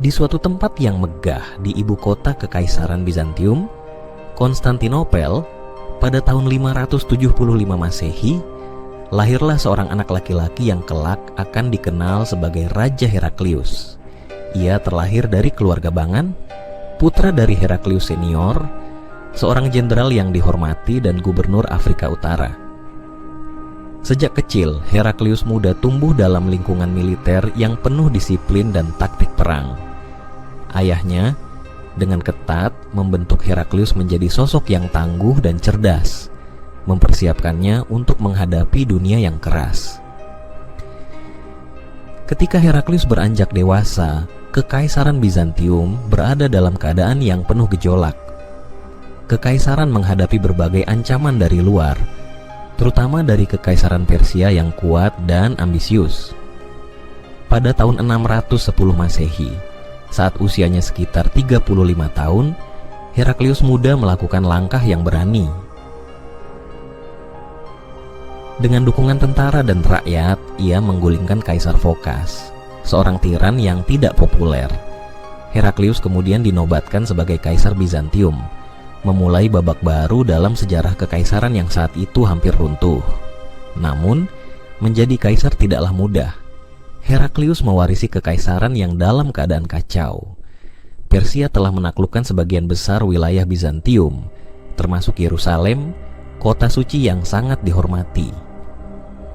Di suatu tempat yang megah di ibu kota Kekaisaran Bizantium, Konstantinopel, pada tahun 575 Masehi, lahirlah seorang anak laki-laki yang kelak akan dikenal sebagai Raja Heraklius. Ia terlahir dari keluarga Bangan, putra dari Heraklius senior, seorang jenderal yang dihormati dan gubernur Afrika Utara. Sejak kecil, Heraklius muda tumbuh dalam lingkungan militer yang penuh disiplin dan taktik perang. Ayahnya dengan ketat membentuk Heraklius menjadi sosok yang tangguh dan cerdas, mempersiapkannya untuk menghadapi dunia yang keras. Ketika Heraklius beranjak dewasa, Kekaisaran Bizantium berada dalam keadaan yang penuh gejolak. Kekaisaran menghadapi berbagai ancaman dari luar, terutama dari Kekaisaran Persia yang kuat dan ambisius. Pada tahun 610 Masehi, saat usianya sekitar 35 tahun, Heraklius muda melakukan langkah yang berani. Dengan dukungan tentara dan rakyat, ia menggulingkan Kaisar Phocas, seorang tiran yang tidak populer. Heraklius kemudian dinobatkan sebagai Kaisar Bizantium, memulai babak baru dalam sejarah kekaisaran yang saat itu hampir runtuh. Namun, menjadi kaisar tidaklah mudah. Heraklius mewarisi kekaisaran yang dalam keadaan kacau. Persia telah menaklukkan sebagian besar wilayah Bizantium, termasuk Yerusalem, kota suci yang sangat dihormati.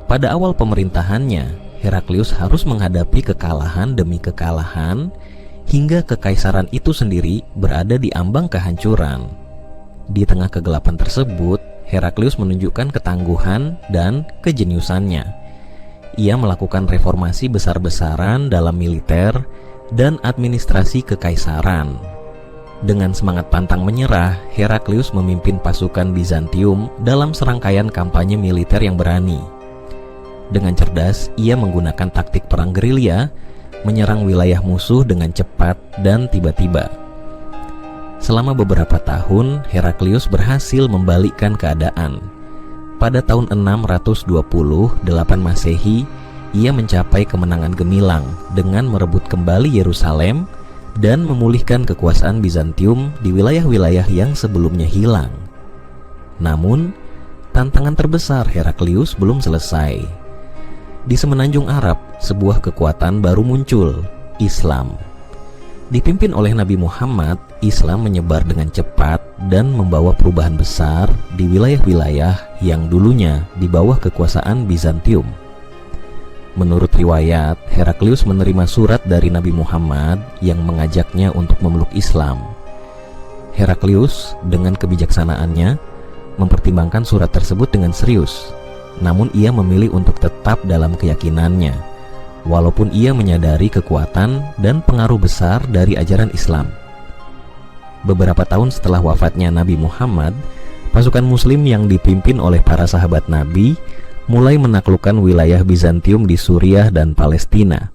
Pada awal pemerintahannya, Heraklius harus menghadapi kekalahan demi kekalahan, hingga kekaisaran itu sendiri berada di ambang kehancuran. Di tengah kegelapan tersebut, Heraklius menunjukkan ketangguhan dan kejeniusannya. Ia melakukan reformasi besar-besaran dalam militer dan administrasi kekaisaran. Dengan semangat pantang menyerah, Heraklius memimpin pasukan Bizantium dalam serangkaian kampanye militer yang berani. Dengan cerdas, ia menggunakan taktik perang gerilya, menyerang wilayah musuh dengan cepat dan tiba-tiba. Selama beberapa tahun, Heraklius berhasil membalikkan keadaan. Pada tahun 628 Masehi, ia mencapai kemenangan gemilang dengan merebut kembali Yerusalem dan memulihkan kekuasaan Bizantium di wilayah-wilayah yang sebelumnya hilang. Namun, tantangan terbesar Heraklius belum selesai. Di semenanjung Arab, sebuah kekuatan baru muncul, Islam. Dipimpin oleh Nabi Muhammad, Islam menyebar dengan cepat dan membawa perubahan besar di wilayah-wilayah yang dulunya di bawah kekuasaan Bizantium. Menurut riwayat, Heraklius menerima surat dari Nabi Muhammad yang mengajaknya untuk memeluk Islam. Heraklius dengan kebijaksanaannya mempertimbangkan surat tersebut dengan serius, namun ia memilih untuk tetap dalam keyakinannya, walaupun ia menyadari kekuatan dan pengaruh besar dari ajaran Islam. Beberapa tahun setelah wafatnya Nabi Muhammad, pasukan Muslim yang dipimpin oleh para sahabat Nabi mulai menaklukkan wilayah Bizantium di Suriah dan Palestina.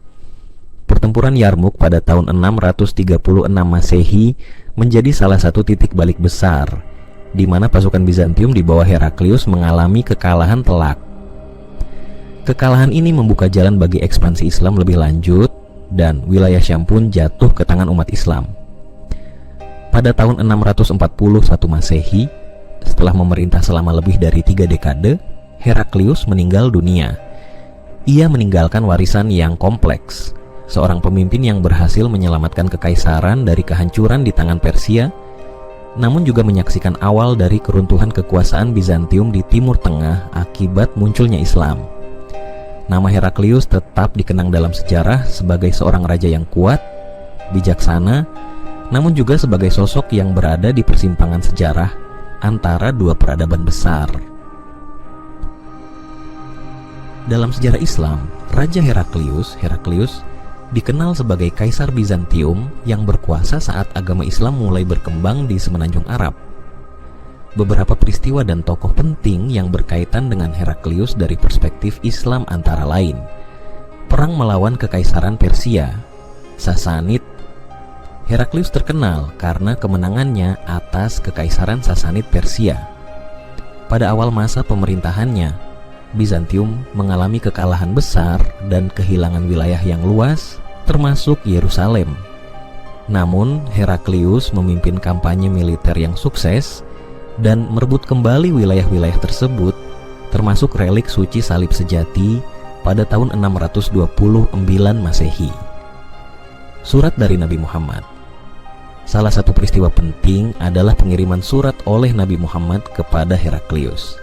Pertempuran Yarmuk pada tahun 636 Masehi menjadi salah satu titik balik besar, di mana pasukan Bizantium di bawah Heraklius mengalami kekalahan telak. Kekalahan ini membuka jalan bagi ekspansi Islam lebih lanjut, dan wilayah Syam pun jatuh ke tangan umat Islam. Pada tahun 641 Masehi, setelah memerintah selama lebih dari 3 dekade, Heraklius meninggal dunia. Ia meninggalkan warisan yang kompleks, seorang pemimpin yang berhasil menyelamatkan kekaisaran dari kehancuran di tangan Persia, namun juga menyaksikan awal dari keruntuhan kekuasaan Bizantium di Timur Tengah akibat munculnya Islam. Nama Heraklius tetap dikenang dalam sejarah sebagai seorang raja yang kuat, bijaksana, namun juga sebagai sosok yang berada di persimpangan sejarah antara dua peradaban besar. Dalam sejarah Islam, Raja Heraklius dikenal sebagai Kaisar Bizantium yang berkuasa saat agama Islam mulai berkembang di semenanjung Arab. Beberapa peristiwa dan tokoh penting yang berkaitan dengan Heraklius dari perspektif Islam antara lain: perang melawan Kekaisaran Persia, Sasanid. Heraklius terkenal karena kemenangannya atas Kekaisaran Sasanid Persia. Pada awal masa pemerintahannya, Bizantium mengalami kekalahan besar dan kehilangan wilayah yang luas, termasuk Yerusalem. Namun Heraklius memimpin kampanye militer yang sukses dan merebut kembali wilayah-wilayah tersebut, termasuk relik suci salib sejati pada tahun 629 Masehi. Surat dari Nabi Muhammad. Salah satu peristiwa penting adalah pengiriman surat oleh Nabi Muhammad kepada Heraklius.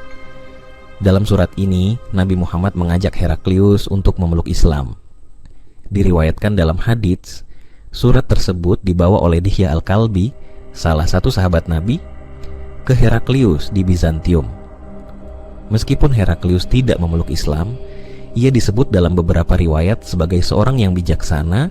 Dalam surat ini, Nabi Muhammad mengajak Heraklius untuk memeluk Islam. Diriwayatkan dalam hadits, surat tersebut dibawa oleh Dihya Al-Kalbi, salah satu sahabat Nabi, ke Heraklius di Bizantium. Meskipun Heraklius tidak memeluk Islam, ia disebut dalam beberapa riwayat sebagai seorang yang bijaksana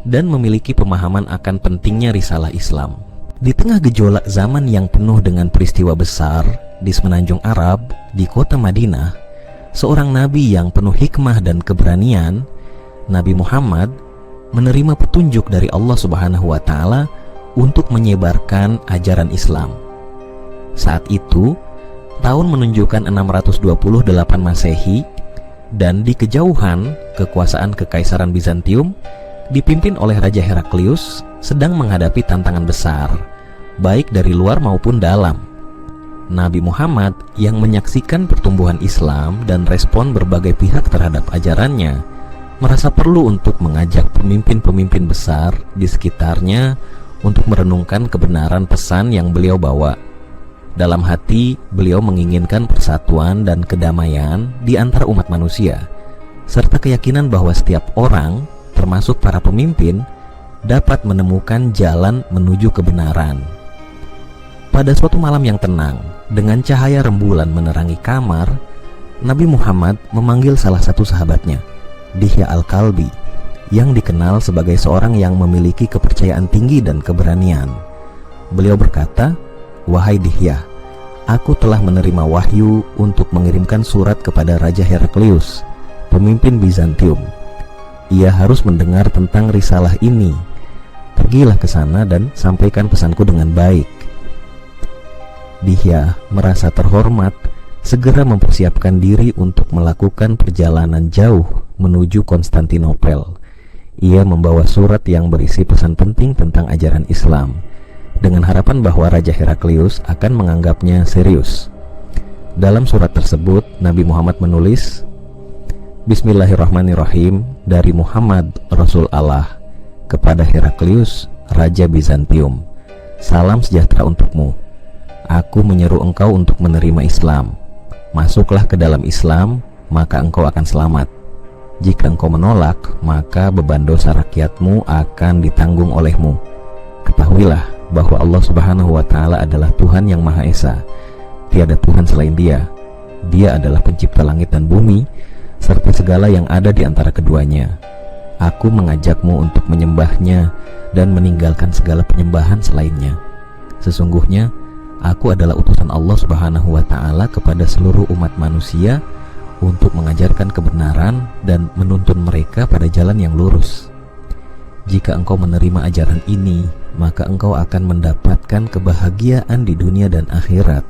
dan memiliki pemahaman akan pentingnya risalah Islam. Di tengah gejolak zaman yang penuh dengan peristiwa besar di semenanjung Arab, di kota Madinah, seorang nabi yang penuh hikmah dan keberanian, Nabi Muhammad menerima petunjuk dari Allah Subhanahu wa Ta'ala untuk menyebarkan ajaran Islam. Saat itu, tahun menunjukkan 628 Masehi, dan di kejauhan kekuasaan Kekaisaran Bizantium dipimpin oleh Raja Heraklius sedang menghadapi tantangan besar, baik dari luar maupun dalam. Nabi Muhammad yang menyaksikan pertumbuhan Islam dan respon berbagai pihak terhadap ajarannya, merasa perlu untuk mengajak pemimpin-pemimpin besar di sekitarnya untuk merenungkan kebenaran pesan yang beliau bawa. Dalam hati, beliau menginginkan persatuan dan kedamaian di antara umat manusia, serta keyakinan bahwa setiap orang, termasuk para pemimpin, dapat menemukan jalan menuju kebenaran. Pada suatu malam yang tenang, dengan cahaya rembulan menerangi kamar, Nabi Muhammad memanggil salah satu sahabatnya, Dihya Al-Kalbi, yang dikenal sebagai seorang yang memiliki kepercayaan tinggi dan keberanian. Beliau berkata, "Wahai Dihya, aku telah menerima wahyu untuk mengirimkan surat kepada Raja Heraklius, pemimpin Bizantium. Ia harus mendengar tentang risalah ini. Pergilah ke sana dan sampaikan pesanku dengan baik." Dihya merasa terhormat, segera mempersiapkan diri untuk melakukan perjalanan jauh menuju Konstantinopel. Ia membawa surat yang berisi pesan penting tentang ajaran Islam, dengan harapan bahwa Raja Heraklius akan menganggapnya serius. Dalam surat tersebut, Nabi Muhammad menulis, "Bismillahirrahmanirrahim, dari Muhammad Rasul Allah kepada Heraklius, Raja Bizantium. Salam sejahtera untukmu. Aku menyeru engkau untuk menerima Islam. Masuklah ke dalam Islam, maka engkau akan selamat. Jika engkau menolak, maka beban dosa rakyatmu akan ditanggung olehmu. Ketahuilah bahwa Allah Subhanahu wa Ta'ala adalah Tuhan yang Maha Esa. Tiada Tuhan selain Dia. Dia adalah pencipta langit dan bumi, serta segala yang ada di antara keduanya. Aku mengajakmu untuk menyembahnya dan meninggalkan segala penyembahan selainnya. Sesungguhnya, aku adalah utusan Allah Subhanahu wa Ta'ala kepada seluruh umat manusia untuk mengajarkan kebenaran dan menuntun mereka pada jalan yang lurus. Jika engkau menerima ajaran ini, maka engkau akan mendapatkan kebahagiaan di dunia dan akhirat.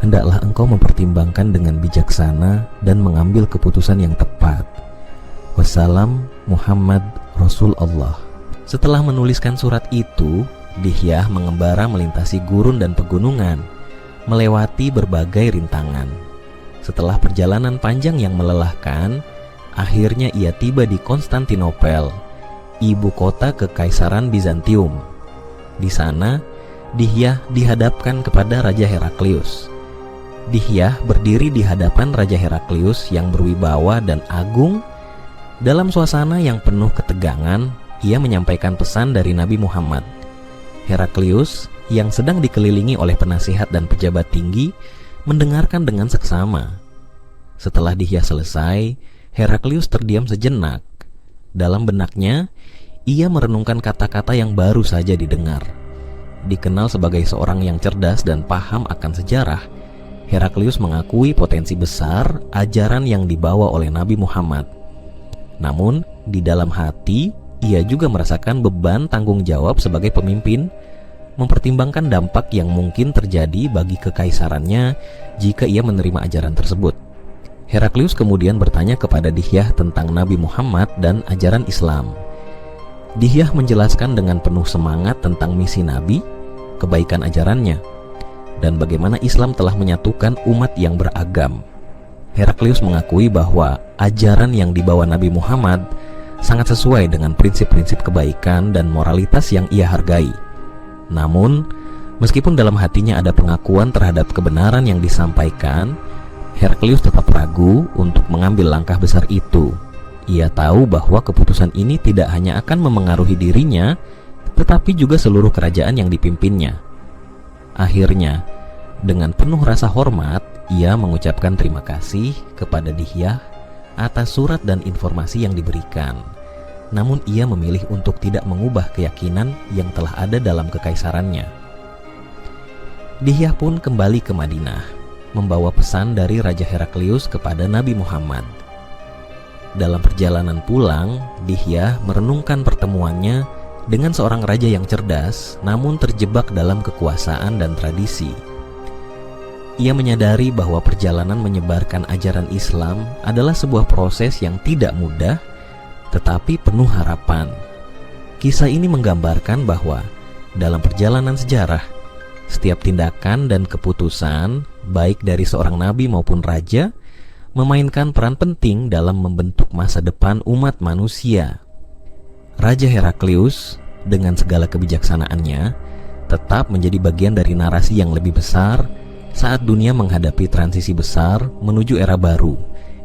Hendaklah engkau mempertimbangkan dengan bijaksana dan mengambil keputusan yang tepat. Wassalam, Muhammad Rasul Allah." Setelah menuliskan surat itu, Dihya mengembara melintasi gurun dan pegunungan, melewati berbagai rintangan. Setelah perjalanan panjang yang melelahkan, akhirnya ia tiba di Konstantinopel, ibu kota Kekaisaran Bizantium. Di sana, Dihya dihadapkan kepada Raja Heraklius. Dihya berdiri di hadapan Raja Heraklius yang berwibawa dan agung. Dalam suasana yang penuh ketegangan, ia menyampaikan pesan dari Nabi Muhammad. Heraklius yang sedang dikelilingi oleh penasihat dan pejabat tinggi mendengarkan dengan seksama. Setelah Dihya selesai, Heraklius terdiam sejenak. Dalam benaknya, ia merenungkan kata-kata yang baru saja didengar. Dikenal sebagai seorang yang cerdas dan paham akan sejarah, Heraklius mengakui potensi besar ajaran yang dibawa oleh Nabi Muhammad. Namun, di dalam hati, ia juga merasakan beban tanggung jawab sebagai pemimpin, mempertimbangkan dampak yang mungkin terjadi bagi kekaisarannya jika ia menerima ajaran tersebut. Heraklius kemudian bertanya kepada Dihya tentang Nabi Muhammad dan ajaran Islam. Dihyah menjelaskan dengan penuh semangat tentang misi Nabi, kebaikan ajarannya, dan bagaimana Islam telah menyatukan umat yang beragam. Heraklius mengakui bahwa ajaran yang dibawa Nabi Muhammad sangat sesuai dengan prinsip-prinsip kebaikan dan moralitas yang ia hargai. Namun, meskipun dalam hatinya ada pengakuan terhadap kebenaran yang disampaikan, Heraklius tetap ragu untuk mengambil langkah besar itu. Ia tahu bahwa keputusan ini tidak hanya akan memengaruhi dirinya, tetapi juga seluruh kerajaan yang dipimpinnya. Akhirnya, dengan penuh rasa hormat, ia mengucapkan terima kasih kepada Dihyah atas surat dan informasi yang diberikan. Namun ia memilih untuk tidak mengubah keyakinan yang telah ada dalam kekaisarannya. Dihyah pun kembali ke Madinah, membawa pesan dari Raja Heraklius kepada Nabi Muhammad. Dalam perjalanan pulang, Dihyah merenungkan pertemuannya dengan seorang raja yang cerdas namun terjebak dalam kekuasaan dan tradisi. Ia menyadari bahwa perjalanan menyebarkan ajaran Islam adalah sebuah proses yang tidak mudah tetapi penuh harapan. Kisah ini menggambarkan bahwa dalam perjalanan sejarah, setiap tindakan dan keputusan, baik dari seorang nabi maupun raja, memainkan peran penting dalam membentuk masa depan umat manusia. Raja Heraklius dengan segala kebijaksanaannya tetap menjadi bagian dari narasi yang lebih besar saat dunia menghadapi transisi besar menuju era baru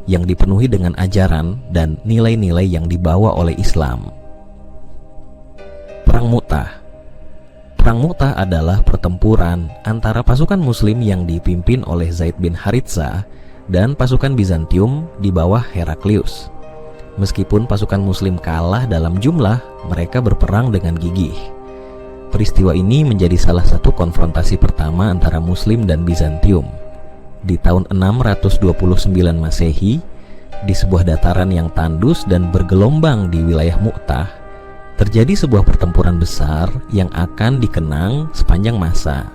yang dipenuhi dengan ajaran dan nilai-nilai yang dibawa oleh Islam. Perang Mu'tah. Perang Mu'tah adalah pertempuran antara pasukan muslim yang dipimpin oleh Zaid bin Haritsah dan pasukan Bizantium di bawah Heraklius. Meskipun pasukan muslim kalah dalam jumlah, mereka berperang dengan gigih. Peristiwa ini menjadi salah satu konfrontasi pertama antara muslim dan Bizantium. Di tahun 629 Masehi, di sebuah dataran yang tandus dan bergelombang di wilayah Mu'tah, terjadi sebuah pertempuran besar yang akan dikenang sepanjang masa.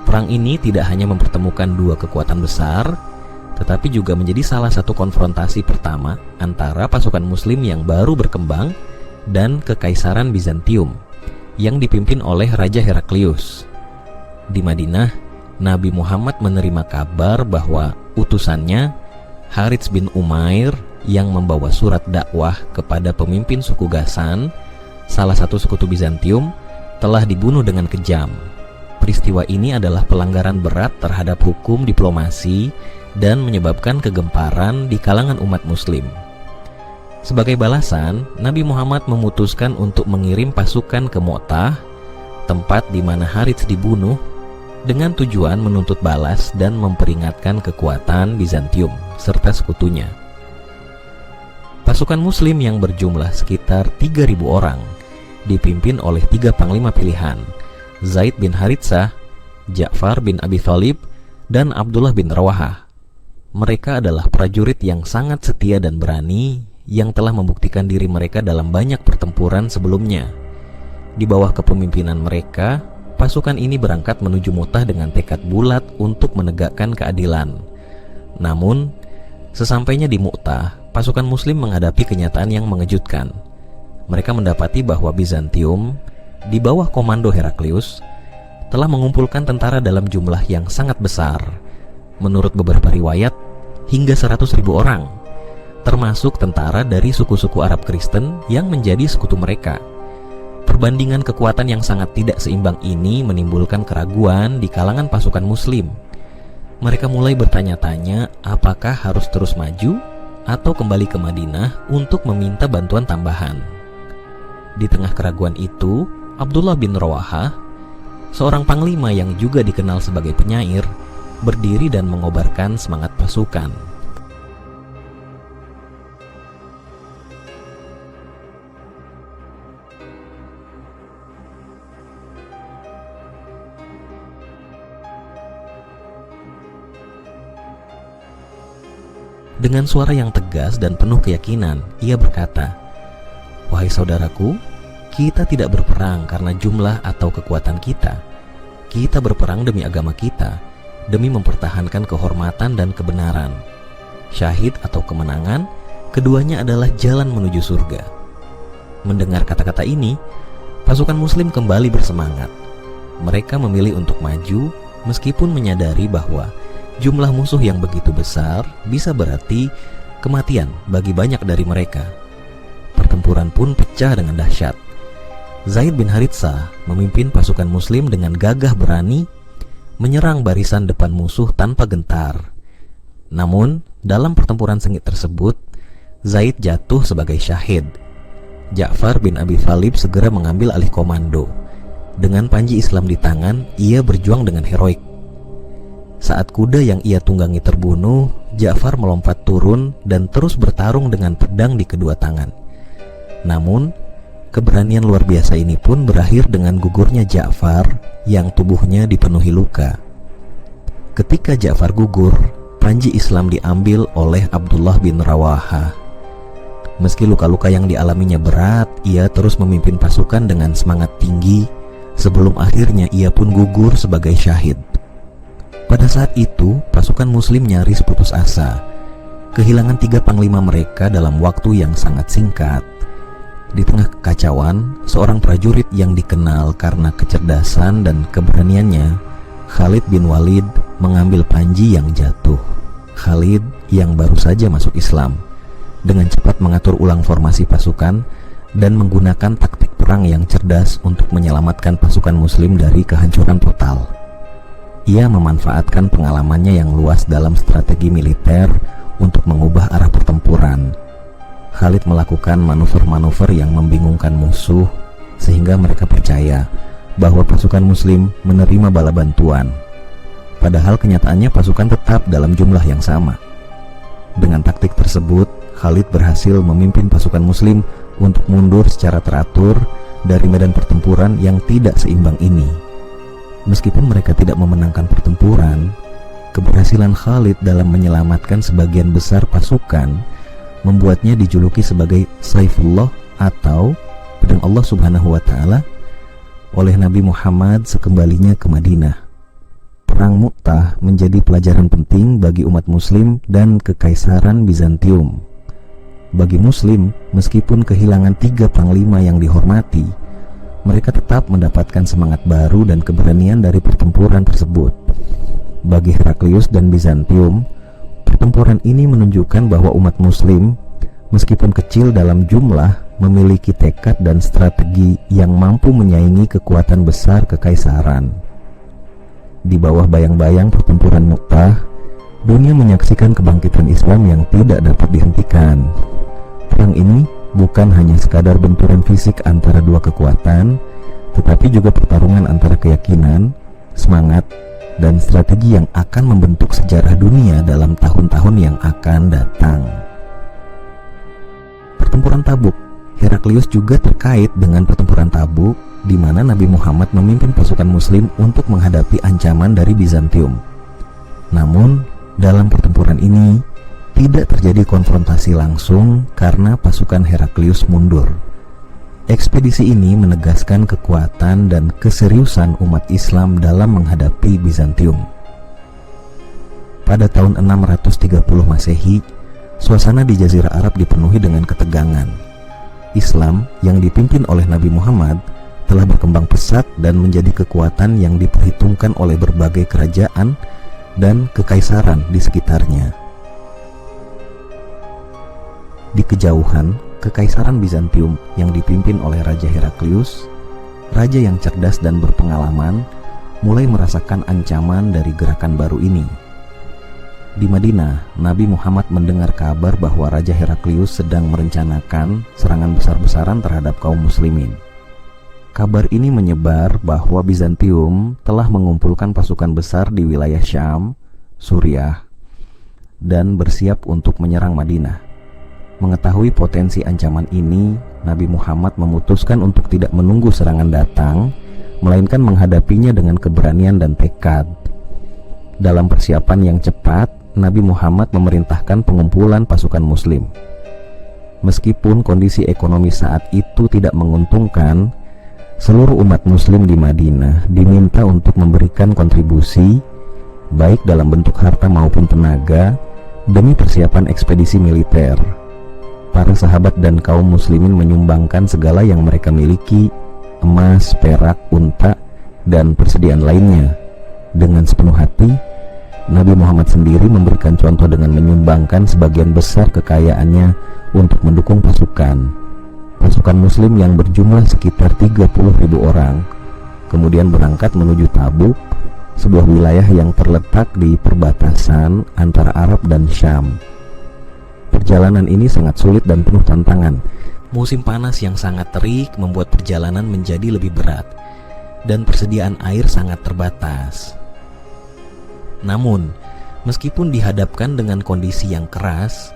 Perang ini tidak hanya mempertemukan dua kekuatan besar, tetapi juga menjadi salah satu konfrontasi pertama antara pasukan muslim yang baru berkembang dan kekaisaran Bizantium yang dipimpin oleh Raja Heraklius. Di Madinah, Nabi Muhammad menerima kabar bahwa utusannya, Harits bin Umair, yang membawa surat dakwah kepada pemimpin suku Ghassan, salah satu sekutu Bizantium, telah dibunuh dengan kejam. Peristiwa ini adalah pelanggaran berat terhadap hukum diplomasi dan menyebabkan kegemparan di kalangan umat muslim. Sebagai balasan, Nabi Muhammad memutuskan untuk mengirim pasukan ke Mu'tah, tempat di mana Harits dibunuh, dengan tujuan menuntut balas dan memperingatkan kekuatan Bizantium serta sekutunya. Pasukan muslim yang berjumlah sekitar 3.000 orang dipimpin oleh 3 panglima pilihan, Zaid bin Haritsah, Ja'far bin Abi Thalib, dan Abdullah bin Rawahah. Mereka adalah prajurit yang sangat setia dan berani yang telah membuktikan diri mereka dalam banyak pertempuran sebelumnya. Di bawah kepemimpinan mereka, pasukan ini berangkat menuju Mu'tah dengan tekad bulat untuk menegakkan keadilan. Namun, sesampainya di Mu'tah, pasukan muslim menghadapi kenyataan yang mengejutkan. Mereka mendapati bahwa Bizantium, di bawah komando Heraklius, telah mengumpulkan tentara dalam jumlah yang sangat besar. Menurut beberapa riwayat, hingga 100.000 orang, termasuk tentara dari suku-suku Arab Kristen yang menjadi sekutu mereka. Perbandingan kekuatan yang sangat tidak seimbang ini menimbulkan keraguan di kalangan pasukan muslim. Mereka mulai bertanya-tanya apakah harus terus maju atau kembali ke Madinah untuk meminta bantuan tambahan. Di tengah keraguan itu, Abdullah bin Rawahah, seorang panglima yang juga dikenal sebagai penyair, berdiri dan mengobarkan semangat pasukan. Dengan suara yang tegas dan penuh keyakinan, ia berkata, "Wahai saudaraku, kita tidak berperang karena jumlah atau kekuatan kita. Kita berperang demi agama kita, demi mempertahankan kehormatan dan kebenaran. Syahid atau kemenangan, keduanya adalah jalan menuju surga." Mendengar kata-kata ini, pasukan Muslim kembali bersemangat. Mereka memilih untuk maju meskipun menyadari bahwa jumlah musuh yang begitu besar bisa berarti kematian bagi banyak dari mereka. Pertempuran pun pecah dengan dahsyat. Zaid bin Haritsah memimpin pasukan Muslim dengan gagah berani menyerang barisan depan musuh tanpa gentar. Namun, dalam pertempuran sengit tersebut, Zaid jatuh sebagai syahid. Ja'far bin Abi Thalib segera mengambil alih komando. Dengan panji Islam di tangan, ia berjuang dengan heroik. Saat kuda yang ia tunggangi terbunuh, Ja'far melompat turun dan terus bertarung dengan pedang di kedua tangan. Namun, keberanian luar biasa ini pun berakhir dengan gugurnya Ja'far yang tubuhnya dipenuhi luka. Ketika Ja'far gugur, panji Islam diambil oleh Abdullah bin Rawaha. Meski luka-luka yang dialaminya berat, ia terus memimpin pasukan dengan semangat tinggi sebelum akhirnya ia pun gugur sebagai syahid. Pada saat itu, pasukan Muslim nyaris putus asa. Kehilangan 3 panglima mereka dalam waktu yang sangat singkat. Di tengah kekacauan, seorang prajurit yang dikenal karena kecerdasan dan keberaniannya, Khalid bin Walid, mengambil panji yang jatuh. Khalid yang baru saja masuk Islam, dengan cepat mengatur ulang formasi pasukan dan menggunakan taktik perang yang cerdas untuk menyelamatkan pasukan Muslim dari kehancuran total. Ia memanfaatkan pengalamannya yang luas dalam strategi militer untuk mengubah arah pertempuran. Khalid melakukan manuver-manuver yang membingungkan musuh sehingga mereka percaya bahwa pasukan Muslim menerima bala bantuan. Padahal kenyataannya pasukan tetap dalam jumlah yang sama. Dengan taktik tersebut, Khalid berhasil memimpin pasukan Muslim untuk mundur secara teratur dari medan pertempuran yang tidak seimbang ini. Meskipun mereka tidak memenangkan pertempuran, keberhasilan Khalid dalam menyelamatkan sebagian besar pasukan membuatnya dijuluki sebagai Saifullah atau pedang Allah Subhanahu wa Ta'ala oleh Nabi Muhammad sekembalinya ke Madinah. Perang Mu'tah menjadi pelajaran penting bagi umat Muslim dan Kekaisaran Bizantium. Bagi Muslim, meskipun kehilangan 3 panglima yang dihormati, mereka tetap mendapatkan semangat baru dan keberanian dari pertempuran tersebut. Bagi Heraklius dan Bizantium, pertempuran ini menunjukkan bahwa umat Muslim, meskipun kecil dalam jumlah, memiliki tekad dan strategi yang mampu menyaingi kekuatan besar kekaisaran. Di bawah bayang-bayang pertempuran Mu'tah, dunia menyaksikan kebangkitan Islam yang tidak dapat dihentikan. Perang ini bukan hanya sekadar benturan fisik antara 2 kekuatan, tetapi juga pertarungan antara keyakinan, semangat, dan strategi yang akan membentuk sejarah dunia dalam tahun-tahun yang akan datang. Pertempuran Tabuk. Heraklius juga terkait dengan pertempuran Tabuk, di mana Nabi Muhammad memimpin pasukan Muslim untuk menghadapi ancaman dari Bizantium. Namun, dalam pertempuran ini tidak terjadi konfrontasi langsung karena pasukan Heraklius mundur. Ekspedisi ini menegaskan kekuatan dan keseriusan umat Islam dalam menghadapi Bizantium. Pada tahun 630 Masehi, suasana di Jazirah Arab dipenuhi dengan ketegangan. Islam yang dipimpin oleh Nabi Muhammad telah berkembang pesat dan menjadi kekuatan yang diperhitungkan oleh berbagai kerajaan dan kekaisaran di sekitarnya. Di kejauhan, Kekaisaran Bizantium yang dipimpin oleh Raja Heraklius, raja yang cerdas dan berpengalaman, mulai merasakan ancaman dari gerakan baru ini. Di Madinah, Nabi Muhammad mendengar kabar bahwa Raja Heraklius sedang merencanakan serangan besar-besaran terhadap kaum muslimin. Kabar ini menyebar bahwa Bizantium telah mengumpulkan pasukan besar di wilayah Syam, Suriah, dan bersiap untuk menyerang Madinah. Mengetahui potensi ancaman ini, Nabi Muhammad memutuskan untuk tidak menunggu serangan datang, melainkan menghadapinya dengan keberanian dan tekad. Dalam persiapan yang cepat, Nabi Muhammad memerintahkan pengumpulan pasukan Muslim. Meskipun kondisi ekonomi saat itu tidak menguntungkan, seluruh umat Muslim di Madinah diminta untuk memberikan kontribusi, baik dalam bentuk harta maupun tenaga, demi persiapan ekspedisi militer. para sahabat dan kaum muslimin menyumbangkan segala yang mereka miliki, emas, perak, unta, dan persediaan lainnya. Dengan sepenuh hati, Nabi Muhammad sendiri memberikan contoh dengan menyumbangkan sebagian besar kekayaannya untuk mendukung pasukan muslim yang berjumlah sekitar 30.000 orang, kemudian berangkat menuju Tabuk, sebuah wilayah yang terletak di perbatasan antara Arab dan Syam. Perjalanan ini sangat sulit dan penuh tantangan. Musim panas yang sangat terik membuat perjalanan menjadi lebih berat, dan persediaan air sangat terbatas. Namun, meskipun dihadapkan dengan kondisi yang keras,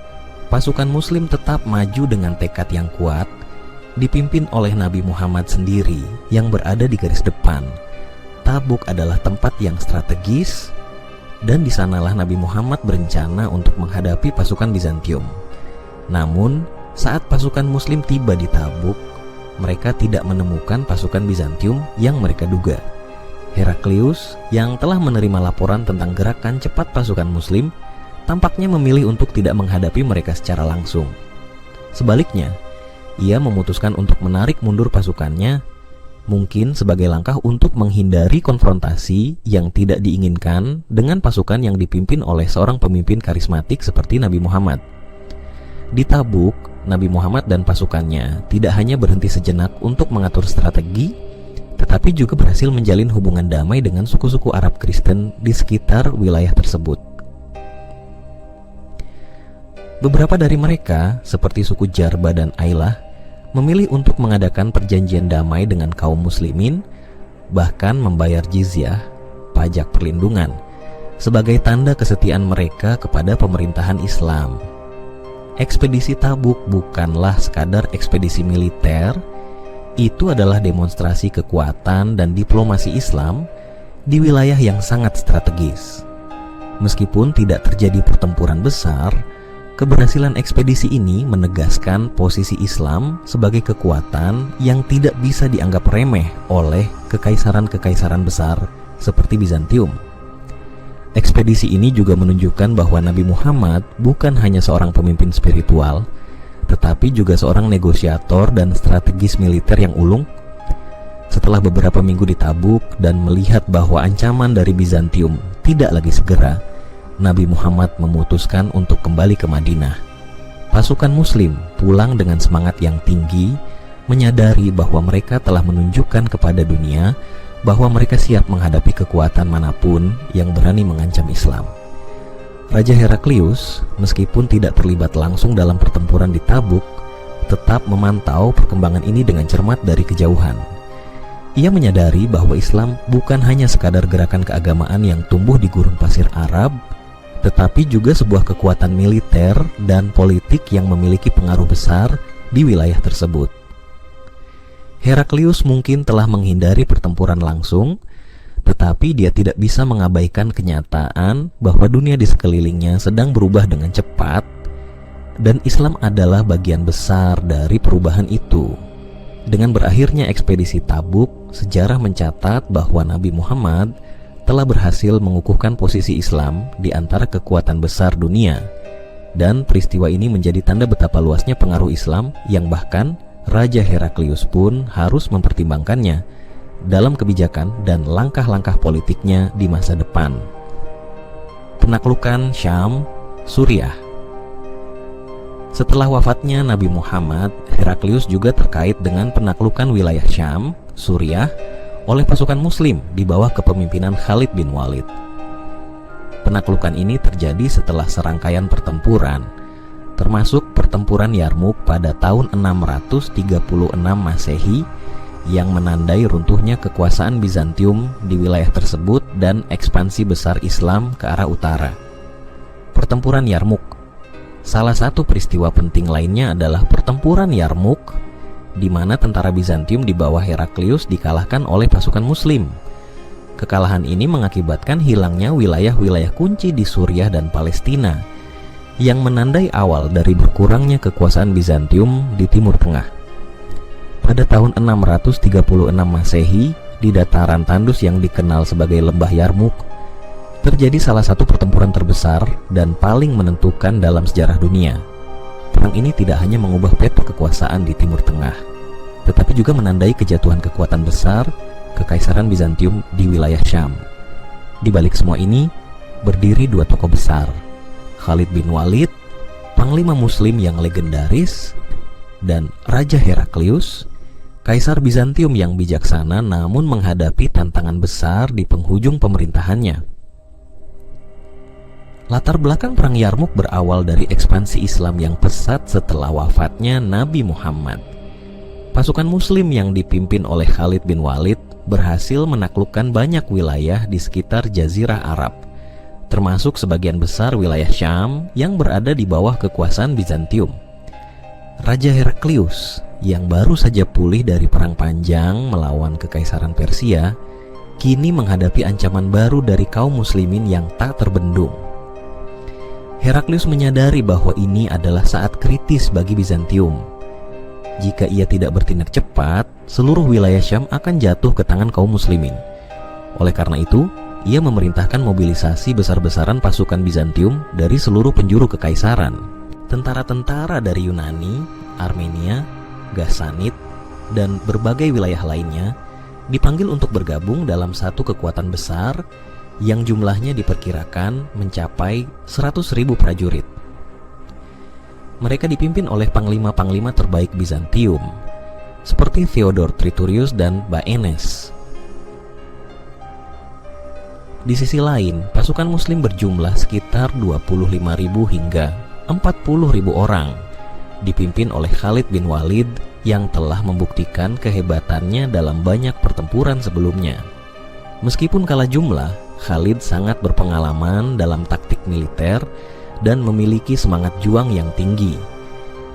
pasukan muslim tetap maju dengan tekad yang kuat, dipimpin oleh Nabi Muhammad sendiri yang berada di garis depan. Tabuk adalah tempat yang strategis, dan di sanalah Nabi Muhammad berencana untuk menghadapi pasukan Bizantium. Namun, saat pasukan muslim tiba di Tabuk, mereka tidak menemukan pasukan Bizantium yang mereka duga. Heraklius yang telah menerima laporan tentang gerakan cepat pasukan muslim tampaknya memilih untuk tidak menghadapi mereka secara langsung. Sebaliknya, ia memutuskan untuk menarik mundur pasukannya, mungkin sebagai langkah untuk menghindari konfrontasi yang tidak diinginkan dengan pasukan yang dipimpin oleh seorang pemimpin karismatik seperti Nabi Muhammad. Di Tabuk, Nabi Muhammad dan pasukannya tidak hanya berhenti sejenak untuk mengatur strategi, tetapi juga berhasil menjalin hubungan damai dengan suku-suku Arab Kristen di sekitar wilayah tersebut. Beberapa dari mereka, seperti suku Jarba dan Ailah, memilih untuk mengadakan perjanjian damai dengan kaum muslimin, bahkan membayar jizyah, pajak perlindungan, sebagai tanda kesetiaan mereka kepada pemerintahan Islam. Ekspedisi Tabuk bukanlah sekadar ekspedisi militer, itu adalah demonstrasi kekuatan dan diplomasi Islam di wilayah yang sangat strategis. Meskipun tidak terjadi pertempuran besar, keberhasilan ekspedisi ini menegaskan posisi Islam sebagai kekuatan yang tidak bisa dianggap remeh oleh kekaisaran-kekaisaran besar seperti Bizantium. Ekspedisi ini juga menunjukkan bahwa Nabi Muhammad bukan hanya seorang pemimpin spiritual, tetapi juga seorang negosiator dan strategis militer yang ulung. Setelah beberapa minggu di Tabuk dan melihat bahwa ancaman dari Bizantium tidak lagi segera, Nabi Muhammad memutuskan untuk kembali ke Madinah. Pasukan muslim pulang dengan semangat yang tinggi, menyadari bahwa mereka telah menunjukkan kepada dunia bahwa mereka siap menghadapi kekuatan manapun yang berani mengancam Islam. Raja Heraklius, meskipun tidak terlibat langsung dalam pertempuran di Tabuk, tetap memantau perkembangan ini dengan cermat dari kejauhan. Ia menyadari bahwa Islam bukan hanya sekadar gerakan keagamaan yang tumbuh di gurun pasir Arab, tetapi juga sebuah kekuatan militer dan politik yang memiliki pengaruh besar di wilayah tersebut. Heraklius mungkin telah menghindari pertempuran langsung, tetapi dia tidak bisa mengabaikan kenyataan bahwa dunia di sekelilingnya sedang berubah dengan cepat, dan Islam adalah bagian besar dari perubahan itu. Dengan berakhirnya ekspedisi Tabuk, sejarah mencatat bahwa Nabi Muhammad telah berhasil mengukuhkan posisi Islam di antara kekuatan besar dunia, dan peristiwa ini menjadi tanda betapa luasnya pengaruh Islam yang bahkan Raja Heraklius pun harus mempertimbangkannya dalam kebijakan dan langkah-langkah politiknya di masa depan. Penaklukan Syam, Suriah. Setelah wafatnya Nabi Muhammad, Heraklius juga terkait dengan penaklukan wilayah Syam, Suriah oleh pasukan muslim di bawah kepemimpinan Khalid bin Walid. Penaklukan ini terjadi setelah serangkaian pertempuran, termasuk pertempuran Yarmuk pada tahun 636 Masehi yang menandai runtuhnya kekuasaan Bizantium di wilayah tersebut dan ekspansi besar Islam ke arah utara. Pertempuran Yarmuk. Salah satu peristiwa penting lainnya adalah pertempuran Yarmuk, di mana tentara Bizantium di bawah Heraklius dikalahkan oleh pasukan muslim. Kekalahan ini mengakibatkan hilangnya wilayah-wilayah kunci di Suriah dan Palestina, yang menandai awal dari berkurangnya kekuasaan Bizantium di Timur Tengah. Pada tahun 636 Masehi, di dataran tandus yang dikenal sebagai Lembah Yarmuk, terjadi salah satu pertempuran terbesar dan paling menentukan dalam sejarah dunia. perang ini tidak hanya mengubah peta kekuasaan di Timur Tengah, tetapi juga menandai kejatuhan kekuatan besar Kekaisaran Bizantium di wilayah Syam. Di balik semua ini, berdiri dua tokoh besar, Khalid bin Walid, panglima muslim yang legendaris, dan Raja Heraklius, Kaisar Bizantium yang bijaksana namun menghadapi tantangan besar di penghujung pemerintahannya. Latar belakang Perang Yarmuk berawal dari ekspansi Islam yang pesat setelah wafatnya Nabi Muhammad. Pasukan muslim yang dipimpin oleh Khalid bin Walid berhasil menaklukkan banyak wilayah di sekitar Jazirah Arab, termasuk sebagian besar wilayah Syam yang berada di bawah kekuasaan Bizantium. Raja Heraklius yang baru saja pulih dari perang panjang melawan Kekaisaran Persia, kini menghadapi ancaman baru dari kaum muslimin yang tak terbendung. Heraklius menyadari bahwa ini adalah saat kritis bagi Bizantium. Jika ia tidak bertindak cepat, seluruh wilayah Syam akan jatuh ke tangan kaum muslimin. Oleh karena itu, ia memerintahkan mobilisasi besar-besaran pasukan Bizantium dari seluruh penjuru kekaisaran. Tentara-tentara dari Yunani, Armenia, Ghassanid, dan berbagai wilayah lainnya dipanggil untuk bergabung dalam satu kekuatan besar yang jumlahnya diperkirakan mencapai 100.000 prajurit. Mereka dipimpin oleh panglima-panglima terbaik Bizantium, seperti Theodor Triturius dan Baenes. Di sisi lain, pasukan muslim berjumlah sekitar 25.000 hingga 40.000 orang, dipimpin oleh Khalid bin Walid yang telah membuktikan kehebatannya dalam banyak pertempuran sebelumnya. Meskipun kalah jumlah, Khalid sangat berpengalaman dalam taktik militer dan memiliki semangat juang yang tinggi.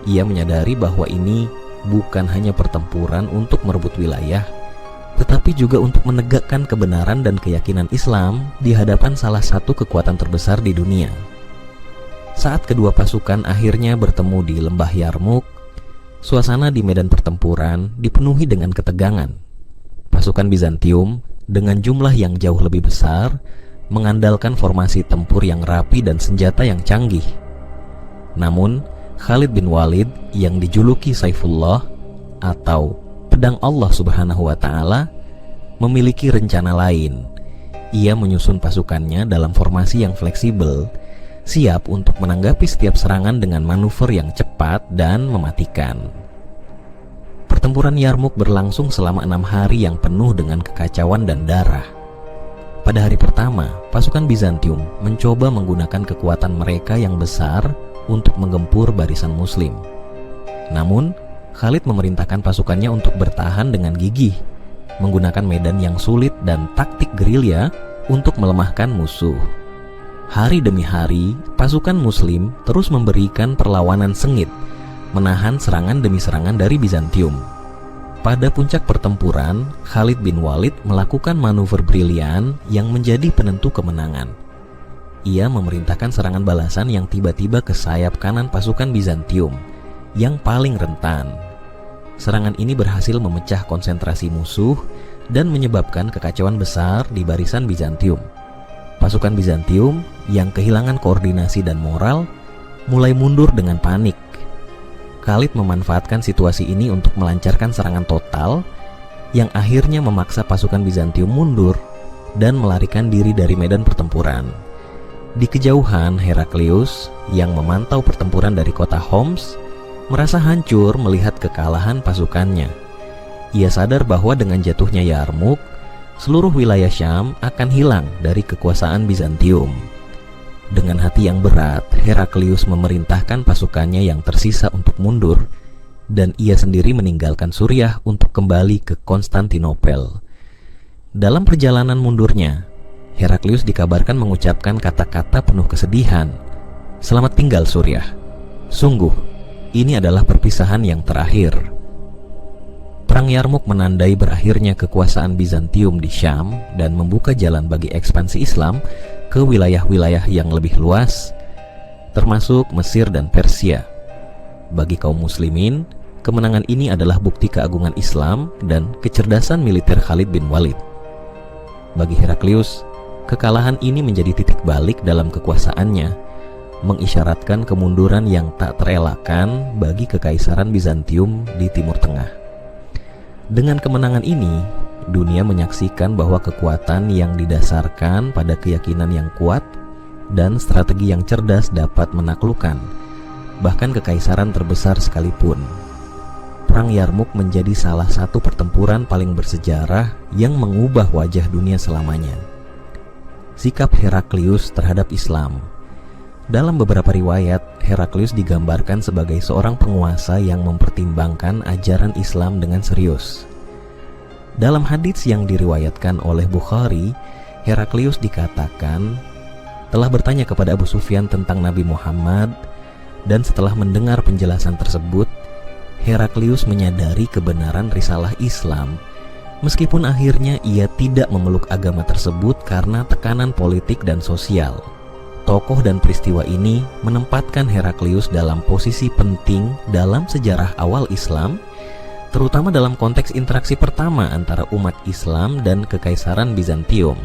Ia menyadari bahwa ini bukan hanya pertempuran untuk merebut wilayah, tetapi juga untuk menegakkan kebenaran dan keyakinan Islam di hadapan salah satu kekuatan terbesar di dunia. Saat kedua pasukan akhirnya bertemu di lembah Yarmuk, suasana di medan pertempuran dipenuhi dengan ketegangan. Pasukan Bizantium dengan jumlah yang jauh lebih besar mengandalkan formasi tempur yang rapi dan senjata yang canggih. Namun, Khalid bin Walid yang dijuluki Saifullah atau pedang Allah Subhanahu wa Ta'ala memiliki rencana lain. Ia menyusun pasukannya dalam formasi yang fleksibel, siap untuk menanggapi setiap serangan dengan manuver yang cepat dan mematikan. Pertempuran Yarmuk berlangsung selama 6 hari yang penuh dengan kekacauan dan darah. Pada hari pertama, pasukan Bizantium mencoba menggunakan kekuatan mereka yang besar untuk menggempur barisan muslim. Namun, Khalid memerintahkan pasukannya untuk bertahan dengan gigih, menggunakan medan yang sulit dan taktik gerilya untuk melemahkan musuh. Hari demi hari, pasukan muslim terus memberikan perlawanan sengit, menahan serangan demi serangan dari Bizantium. Pada puncak pertempuran, Khalid bin Walid melakukan manuver brilian yang menjadi penentu kemenangan. Ia memerintahkan serangan balasan yang tiba-tiba ke sayap kanan pasukan Bizantium yang paling rentan. Serangan ini berhasil memecah konsentrasi musuh dan menyebabkan kekacauan besar di barisan Bizantium. Pasukan Bizantium yang kehilangan koordinasi dan moral mulai mundur dengan panik. Khalid memanfaatkan situasi ini untuk melancarkan serangan total yang akhirnya memaksa pasukan Bizantium mundur dan melarikan diri dari medan pertempuran. Di kejauhan, Heraklius yang memantau pertempuran dari kota Homs merasa hancur melihat kekalahan pasukannya. Ia sadar bahwa dengan jatuhnya Yarmuk, seluruh wilayah Syam akan hilang dari kekuasaan Bizantium. Dengan hati yang berat, Heraklius memerintahkan pasukannya yang tersisa untuk mundur, dan ia sendiri meninggalkan Suriah untuk kembali ke Konstantinopel. Dalam perjalanan mundurnya, Heraklius dikabarkan mengucapkan kata-kata penuh kesedihan. "Selamat tinggal Suriah. Sungguh, ini adalah perpisahan yang terakhir." Perang Yarmuk menandai berakhirnya kekuasaan Bizantium di Syam dan membuka jalan bagi ekspansi Islam ke wilayah-wilayah yang lebih luas, termasuk Mesir dan Persia. Bagi kaum muslimin, kemenangan ini adalah bukti keagungan Islam dan kecerdasan militer Khalid bin Walid. Bagi Heraklius, kekalahan ini menjadi titik balik dalam kekuasaannya, mengisyaratkan kemunduran yang tak terelakkan bagi Kekaisaran Bizantium di Timur Tengah. Dengan kemenangan ini, dunia menyaksikan bahwa kekuatan yang didasarkan pada keyakinan yang kuat dan strategi yang cerdas dapat menaklukkan bahkan kekaisaran terbesar sekalipun. Perang Yarmuk menjadi salah satu pertempuran paling bersejarah yang mengubah wajah dunia selamanya. Sikap Heraklius terhadap Islam. Dalam beberapa riwayat, Heraklius digambarkan sebagai seorang penguasa yang mempertimbangkan ajaran Islam dengan serius. Dalam hadits yang diriwayatkan oleh Bukhari, Heraklius dikatakan telah bertanya kepada Abu Sufyan tentang Nabi Muhammad, dan setelah mendengar penjelasan tersebut, Heraklius menyadari kebenaran risalah Islam, meskipun akhirnya ia tidak memeluk agama tersebut karena tekanan politik dan sosial. Tokoh dan peristiwa ini menempatkan Heraklius dalam posisi penting dalam sejarah awal Islam, terutama dalam konteks interaksi pertama antara umat Islam dan Kekaisaran Bizantium.